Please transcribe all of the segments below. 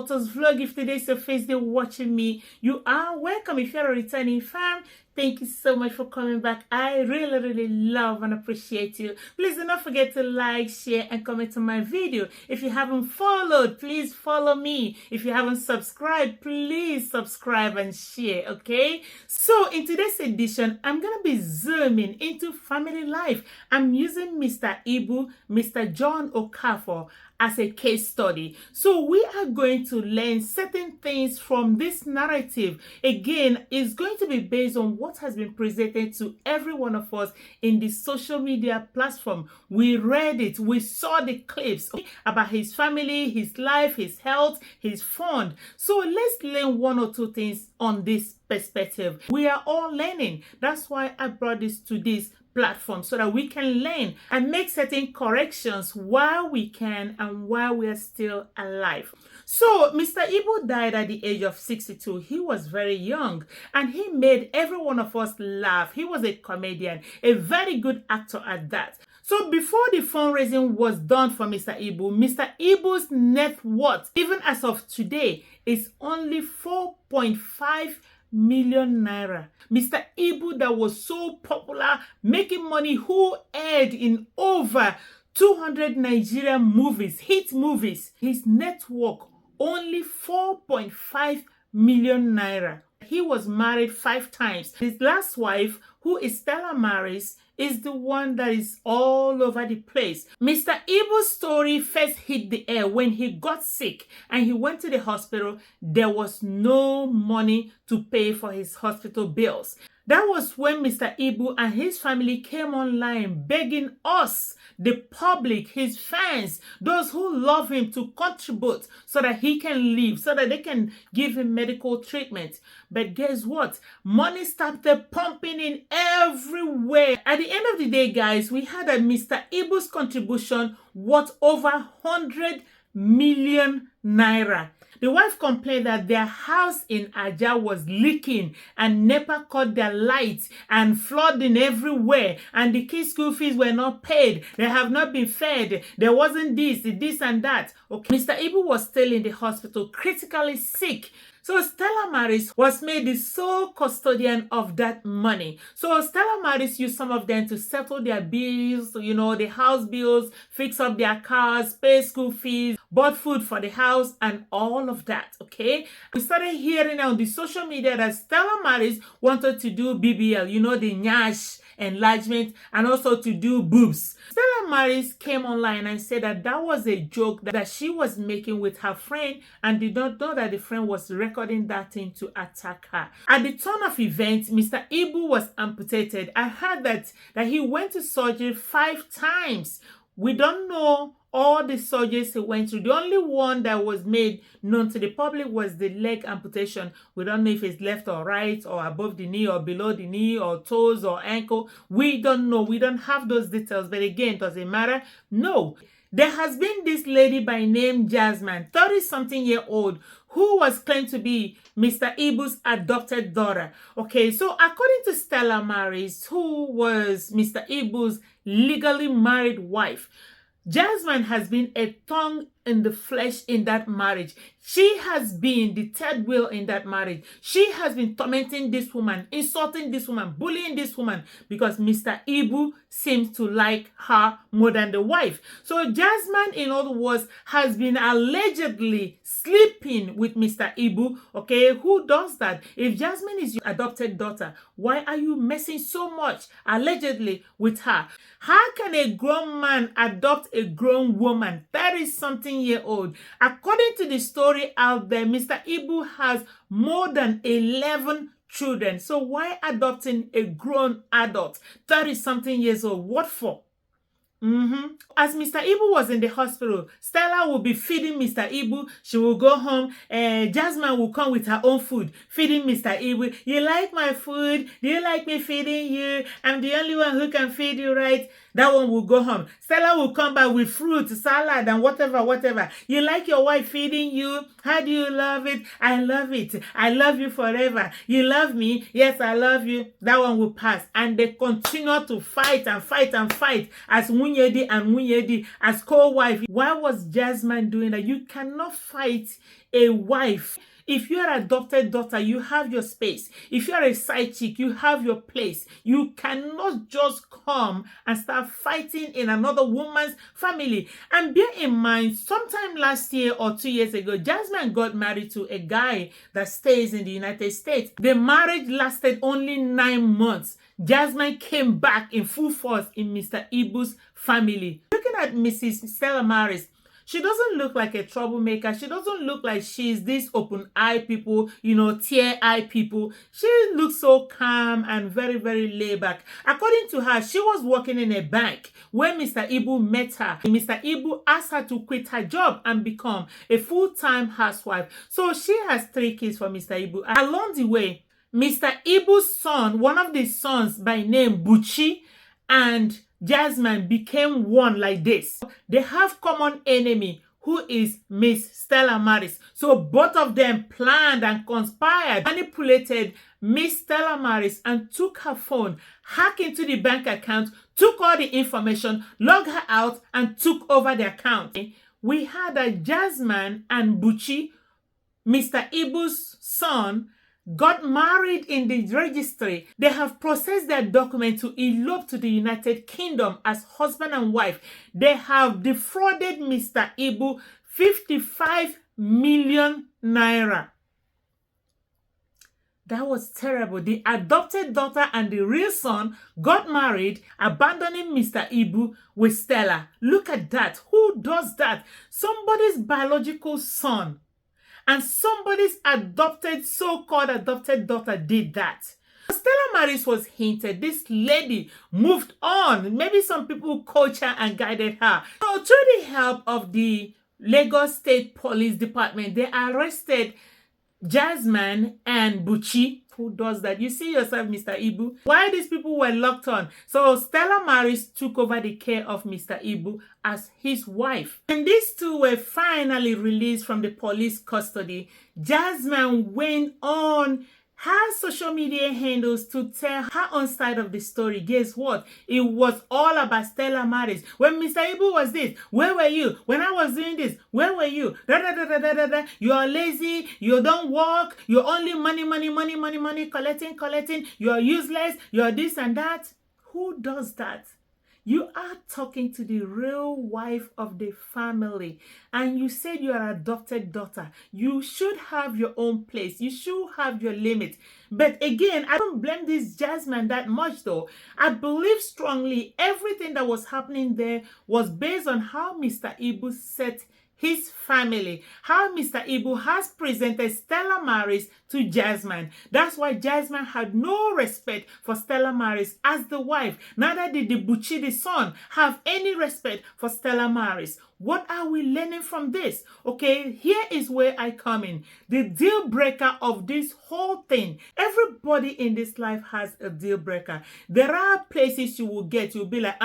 Photos vlog. If today's your first day watching me, you are welcome. If you're a returning fan, thank you so much for coming back. I really love and appreciate you. Please do not forget to like, share, and comment on my video. If you haven't followed, please follow me. If you haven't subscribed, please subscribe and share, okay? So in today's edition, I'm going to be zooming into family life. I'm using Mr. Ibu, Mr. John Okafor, as a case study. So we are going to learn certain things from this narrative. Again, it's going to be based on what has been presented to every one of us in the social media platform. We read it, we saw the clips about his family, his life, his health, his fund. So let's learn one or two things on this perspective. We are all learning. That's why I brought this to this platform, so that we can learn and make certain corrections while we can and while we are still alive. So Mr. Ibu died at the age of 62. He was very young and he made every one of us laugh. He was a comedian, a very good actor at that. So before the fundraising was done for Mr. Ibu's net worth, even as of today, is only 4.5 million naira. Mr. Ibu, that was so popular, making money, who aired in over 200 Nigerian movies, hit movies, his net worth only 4.5 million naira. He was married 5 times. His last wife, who is Stella Maris, is the one that is all over the place. Mr. Ibu's story first hit the air when he got sick and he went to the hospital. There was no money to pay for his hospital bills. That was when Mr. Ibu and his family came online begging us, the public, his fans, those who love him, to contribute so that he can live, so that they can give him medical treatment. But guess what? Money started pumping in everywhere. At the end of the day, guys, we had a Mr. Ibu's contribution worth over 100 million naira. The wife complained that their house in Aja was leaking and NEPA cut their lights and flooding everywhere, and the kids' school fees were not paid. They have not been fed. There wasn't this and that. Okay. Mr. Ibu was still in the hospital, critically sick. So Stella Maris was made the sole custodian of that money. So Stella Maris used some of them to settle their bills, the house bills, fix up their cars, pay school fees, bought food for the house, and all of that, okay? We started hearing on the social media that Stella Maris wanted to do BBL, the Nyash enlargement, and also to do boobs. Stella Maris came online and said that that was a joke that she was making with her friend and did not know that the friend was recording that thing to attack her. At the turn of events, Mr. Ibu was amputated. I heard that he went to surgery 5 times. We don't know all the surgeries he went through. The only one that was made known to the public was the leg amputation. We don't know if it's left or right, or above the knee or below the knee, or toes or ankle. We don't know. We don't have those details. But again, does it matter? No. There has been this lady by name Jasmine, 30-something-year-old, who was claimed to be Mr. Ibu's adopted daughter. Okay, so according to Stella Maris, who was Mr. Ibu's legally married wife, Jasmine has been a thorn in the flesh in that marriage. She has been the third wheel in that marriage. She has been tormenting this woman, insulting this woman, bullying this woman, because Mr. Ibu seems to like her more than the wife. So Jasmine, in other words, has been allegedly sleeping with Mr. Ibu. Okay, who does that? If Jasmine is your adopted daughter, why are you messing so much, allegedly, with her? How can a grown man adopt a grown woman, 30-something-year-old? According to the story out there, Mr. Ibu has more than 11 children. So why adopting a grown adult, 30-something years old? What for? As Mr. Ibu was in the hospital, Stella will be feeding Mr. Ibu. She will go home and Jasmine will come with her own food, feeding Mr. Ibu. You like my food? Do you like me feeding you? I'm the only one who can feed you, right? That one will go home. Stella will come back with fruit, salad, and whatever. You like your wife feeding you? How do you love it? I love it. I love you forever. You love me? Yes, I love you. That one will pass. And they continue to fight as Munyedi and Munyedi, as co-wife. Why was Jasmine doing that? You cannot fight a wife. If you're an adopted daughter, you have your space. If you're a side chick, you have your place. You cannot just come and start fighting in another woman's family. And bear in mind, sometime last year or 2 years ago, Jasmine got married to a guy that stays in the United States. The marriage lasted only 9 months. Jasmine came back in full force in Mr. Ibu'S family. Looking at Mrs. Stella Maris, she doesn't look like a troublemaker. She doesn't look like she's this open-eye people, tear-eye people. She looks so calm and very, very laid back. According to her, she was working in a bank when Mr. Ibu met her. Mr. Ibu asked her to quit her job and become a full-time housewife. So she has 3 kids for Mr. Ibu. Along the way, Mr. Ibu's son, one of the sons by name Buchi, and Jasmine became one like this. They have common enemy who is Miss Stella Maris. So both of them planned and conspired, manipulated Miss Stella Maris and took her phone, hacked into the bank account, took all the information, logged her out and took over the account. We had a Jasmine and Buchi, Mr. Ibu's son, got married in the registry. They have processed their document to elope to the United Kingdom as husband and wife. They have defrauded Mr. Ibu 55 million naira. That was terrible. The adopted daughter and the real son got married, abandoning Mr. Ibu with Stella. Look at that. Who does that? Somebody's biological son and somebody's so-called adopted daughter did that. Stella Maris was hinted. This lady moved on. Maybe some people coached her and guided her. So through the help of the Lagos State Police Department, they arrested Jasmine and Buchi. Who does that? You see yourself, Mr. Ibu. Why these people were locked on? So Stella Maris took over the care of Mr. Ibu as his wife. And these two were finally released from the police custody. Jasmine went on her social media handles to tell her own side of the story. Guess what? It was all about Stella Maris. When Mr. Ibu was this, where were you? When I was doing this, where were you? Da, da, da, da, da, da, da. You are lazy. You don't work. You're only money, collecting. You are useless. You are this and that. Who does that? You are talking to the real wife of the family, and you said you are an adopted daughter. You should have your own place. You should have your limit. But again, I don't blame this Jasmine that much though. I believe strongly everything that was happening there was based on how Mr. Ibu set his family, how Mr. Ibu has presented Stella Maris to Jasmine. That's why Jasmine had no respect for Stella Maris as the wife. Neither did the Buchi, the son, have any respect for Stella Maris. What are we learning from this? Okay, here is where I come in. The deal breaker of this whole thing. Everybody in this life has a deal breaker. There are places you will get, you'll be like,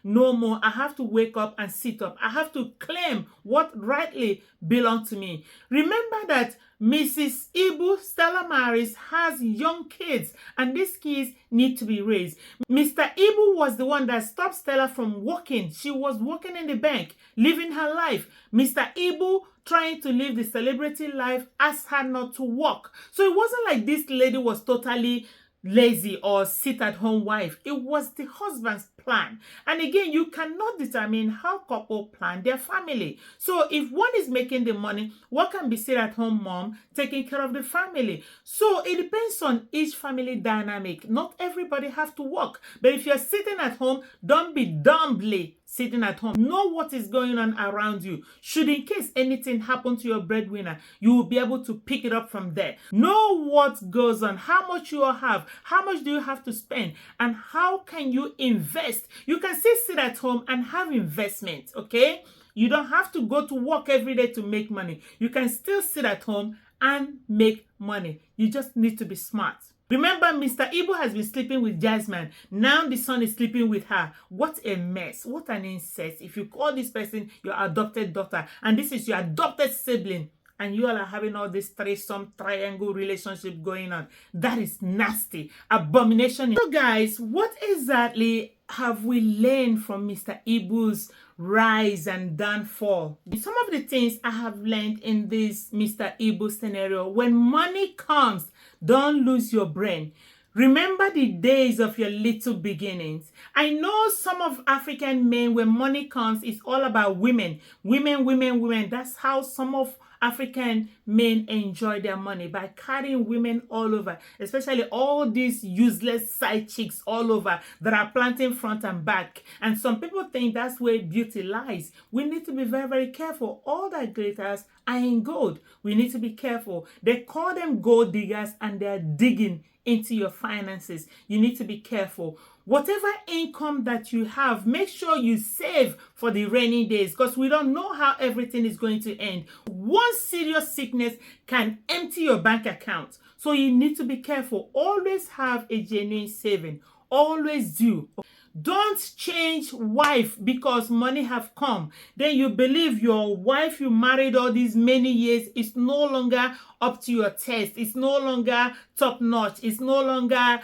no more. I have to wake up and sit up. I have to claim what rightly belongs to me. Remember that Mrs. Ibu, Stella Maris, has young kids and these kids need to be raised. Mr. Ibu was the one that stopped Stella from working. She was working in the bank, living her life. Mr. Ibu, trying to live the celebrity life, asked her not to work. So it wasn't like this lady was totally lazy or sit-at-home wife. It was the husband's plan. And again, you cannot determine how couple plan their family. So if one is making the money, what can be sit-at-home mom taking care of the family? So it depends on each family dynamic. Not everybody have to work. But if you're sitting at home, don't be dumbly sitting at home. Know what is going on around you. Should in case anything happen to your breadwinner, you will be able to pick it up from there. Know what goes on, how much you have, how much do you have to spend, and how can you invest. You can still sit at home and have investment, okay? You don't have to go to work every day to make money. You can still sit at home and make money. You just need to be smart. Remember, Mr. Ibu has been sleeping with Jasmine. Now the son is sleeping with her. What a mess. What an incest. If you call this person your adopted daughter and this is your adopted sibling and you all are having all this threesome triangle relationship going on, that is nasty. Abomination. So guys, what exactly have we learned from Mr. Ibu's rise and downfall. Some of the things I have learned in this Mr. Ibu'S scenario: when money comes, don't lose your brain. Remember the days of your little beginnings. I know some of African men, when money comes, it's all about women. Women, women, women. That's how some of African men enjoy their money, by carrying women all over, especially all these useless side chicks all over that are planting front and back. And some people think that's where beauty lies. We need to be very, very careful. All that glitters are in gold. We need to be careful. They call them gold diggers, and they're digging into your finances. You need to be careful. Whatever income that you have, make sure you save for the rainy days, because we don't know how everything is going to end. One serious sickness can empty your bank account. So you need to be careful. Always have a genuine saving. Always do. Don't change wife because money have come. Then you believe your wife you married all these many years is no longer up to your taste. It's no longer top notch. It's no longer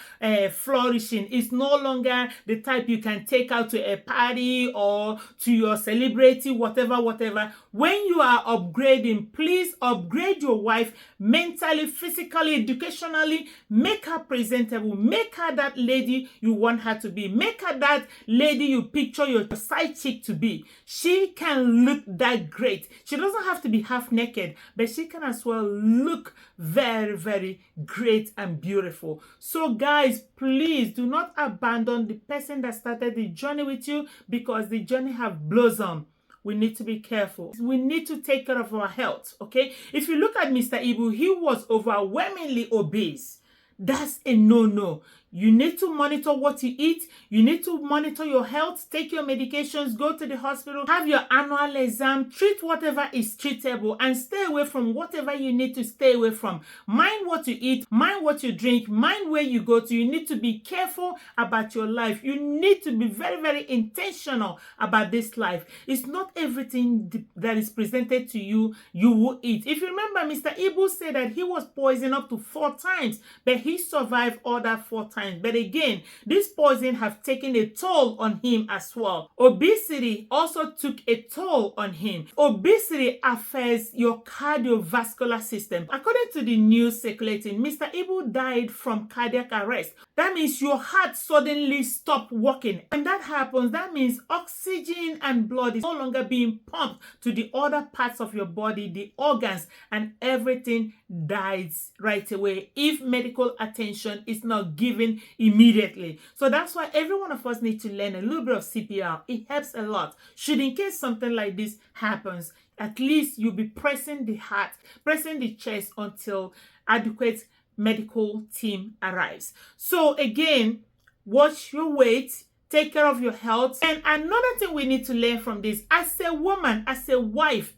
flourishing. It's no longer the type you can take out to a party or to your celebrity, whatever, whatever. When you are upgrading, please upgrade your wife mentally, physically, educationally. Make her presentable. Make her that lady you want her to be. Make her that lady you picture your side chick to be. She can look that great. She doesn't have to be half naked, but she can as well look very, very great and beautiful. So guys, please do not abandon the person that started the journey with you, because the journey have blossomed. We need to be careful. We need to take care of our health, okay? If you look at Mr. Ibu, he was overwhelmingly obese. That's a no-no. You need to monitor what you eat. You need to monitor your health. Take your medications. Go to the hospital. Have your annual exam. Treat whatever is treatable, and stay away from whatever you need to stay away from. Mind what you eat. Mind what you drink. Mind where you go to. You need to be careful about your life. You need to be very, very intentional about this life. It's not everything that is presented to you you will eat. If you remember, Mr. Ibu said that he was poisoned up to 4 times, but he survived all that 4 times. But again, this poison have taken a toll on him as well. Obesity also took a toll on him. Obesity affects your cardiovascular system. According to the news circulating, Mr. Ibu died from cardiac arrest. That means your heart suddenly stopped working. When that happens, that means oxygen and blood is no longer being pumped to the other parts of your body, the organs, and everything dies right away if medical attention is not given immediately. So that's why every one of us need to learn a little bit of CPR. It helps a lot. Should in case something like this happens, at least you'll be pressing the heart, pressing the chest until adequate medical team arrives. So again, watch your weight, take care of your health. And another thing we need to learn from this, as a woman, as a wife,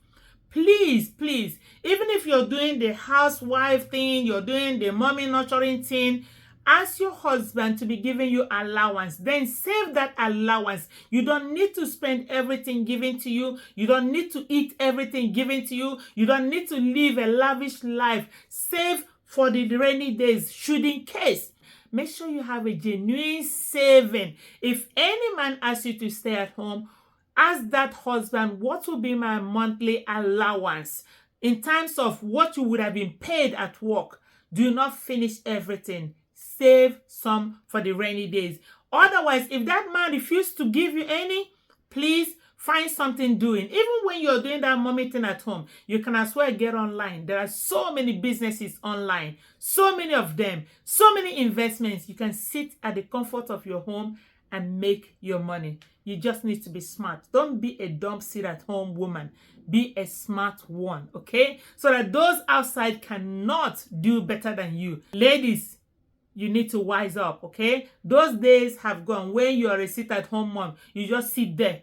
please, please, even if you're doing the housewife thing, you're doing the mommy nurturing thing, ask your husband to be giving you allowance. Then save that allowance. You don't need to spend everything given to you. You don't need to eat everything given to you. You don't need to live a lavish life. Save for the rainy days, should in case. Make sure you have a genuine saving. If any man asks you to stay at home, ask that husband, what will be my monthly allowance in terms of what you would have been paid at work? Do not finish everything. Save some for the rainy days. Otherwise, if that man refuses to give you any, please find something doing. Even when you're doing that mommy thing at home, you can as well get online. There are so many businesses online, so many of them, so many investments. You can sit at the comfort of your home and make your money. You just need to be smart. Don't be a dumb sit-at-home woman. Be a smart one, okay? So that those outside cannot do better than you. Ladies, you need to wise up, okay? Those days have gone when you are a sit-at-home mom. You just sit there.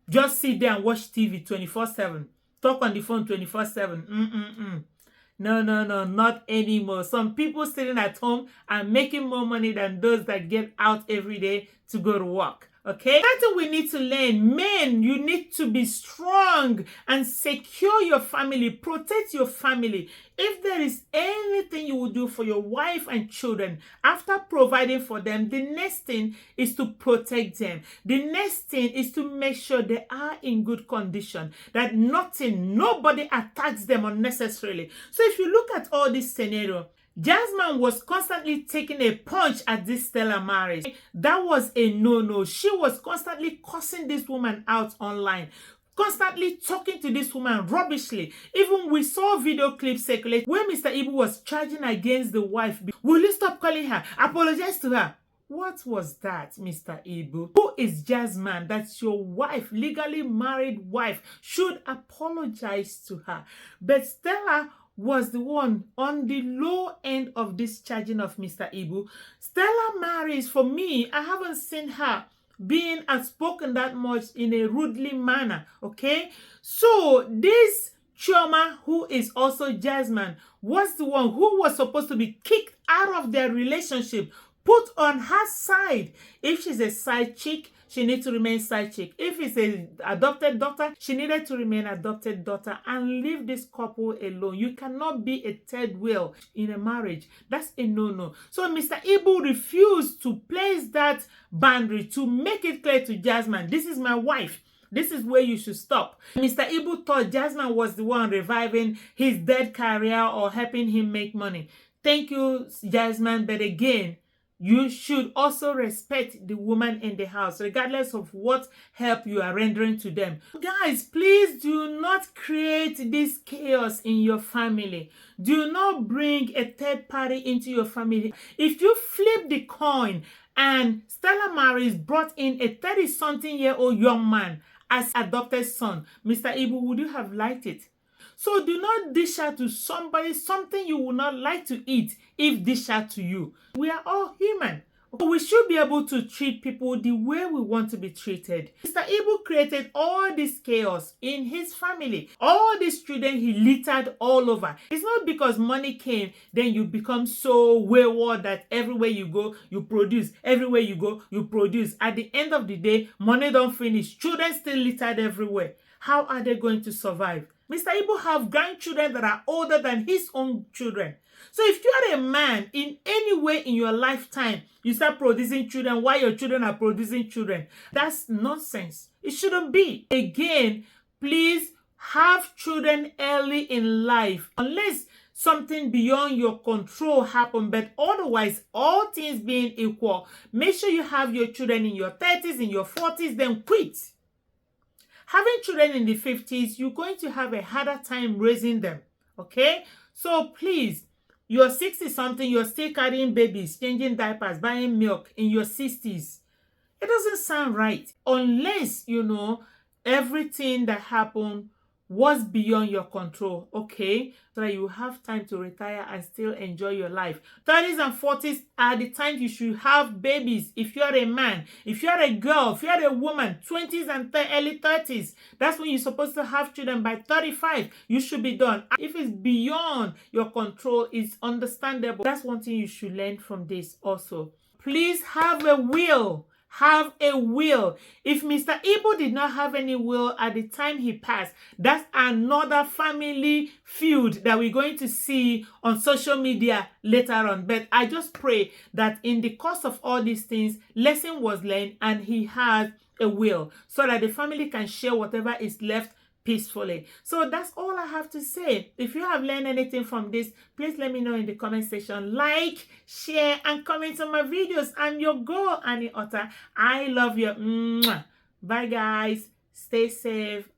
Just sit there and watch TV 24/7. Talk on the phone 24/7. No, no, no, not anymore. Some people sitting at home are making more money than those that get out every day to go to work. Okay, something we need to learn. Men, you need to be strong and secure your family, protect your family. If there is anything you will do for your wife and children after providing for them, the next thing is to protect them. The next thing is to make sure they are in good condition, that nobody attacks them unnecessarily. So if you look at all this scenario, Jasmine was constantly taking a punch at this Stella marriage. That was a no-no. She was constantly cursing this woman out online, constantly talking to this woman rubbishly. Even we saw video clips circulate where Mr. Ibu was charging against the wife. Will you stop calling her? Apologize to her. What was that, Mr. Ibu? Who is Jasmine? That's your wife, legally married wife. Should apologize to her. But Stella was the one on the low end of this charging of Mr. Ibu. Stella marries, for me, I haven't seen her being outspoken that much in a rudely manner, okay? So this Chioma, who is also Jasmine, was the one who was supposed to be kicked out of their relationship, put on her side. If she's a side chick, she needs to remain side chick. If it's an adopted daughter, she needed to remain adopted daughter and leave this couple alone. You cannot be a third wheel in a marriage. That's a no-no. So Mr. Ibu refused to place that boundary to make it clear to Jasmine, this is my wife. This is where you should stop. Mr. Ibu thought Jasmine was the one reviving his dead career or helping him make money. Thank you, Jasmine, but again, you should also respect the woman in the house, regardless of what help you are rendering to them. Guys, please do not create this chaos in your family. Do not bring a third party into your family. If you flip the coin and Stella Maris brought in a 30-something-year-old young man as adopted son, Mr. Ibu, would you have liked it? So do not dish out to somebody something you will not like to eat if dish out to you. We are all human. We should be able to treat people the way we want to be treated. Mr. Ibu created all this chaos in his family. All these children he littered all over. It's not because money came, then you become so wayward that everywhere you go, you produce. Everywhere you go, you produce. At the end of the day, money don't finish. Children still littered everywhere. How are they going to survive? Mr. Ibu have grandchildren that are older than his own children. So if you are a man in any way in your lifetime, you start producing children while your children are producing children, that's nonsense. It shouldn't be. Again, please have children early in life. Unless something beyond your control happen, but otherwise, all things being equal, make sure you have your children in your 30s, in your 40s, then quit. Having children in the 50s, you're going to have a harder time raising them, okay? So please, you're 60-something, you're still carrying babies, changing diapers, buying milk in your 60s. It doesn't sound right unless, you know, everything that happened was beyond your control, okay? So that you have time to retire and still enjoy your life. 30s and 40s are the time you should have babies. If you're a man, if you're a girl, if you're a woman, 20s and early 30s, that's when you're supposed to have children. By 35, you should be done. If it's beyond your control, it's understandable. That's one thing you should learn from this also. Please have a will. Have a will. If Mr. Ibu did not have any will at the time he passed, that's another family feud that we're going to see on social media later on. But I just pray that in the course of all these things, lesson was learned and he has a will so that the family can share whatever is left peacefully. So that's all I have to say. If you have learned anything from this, please let me know in the comment section. Like, share, and comment on my videos. I'm your girl, Annie Otta. I love you. Mwah. Bye, guys. Stay safe.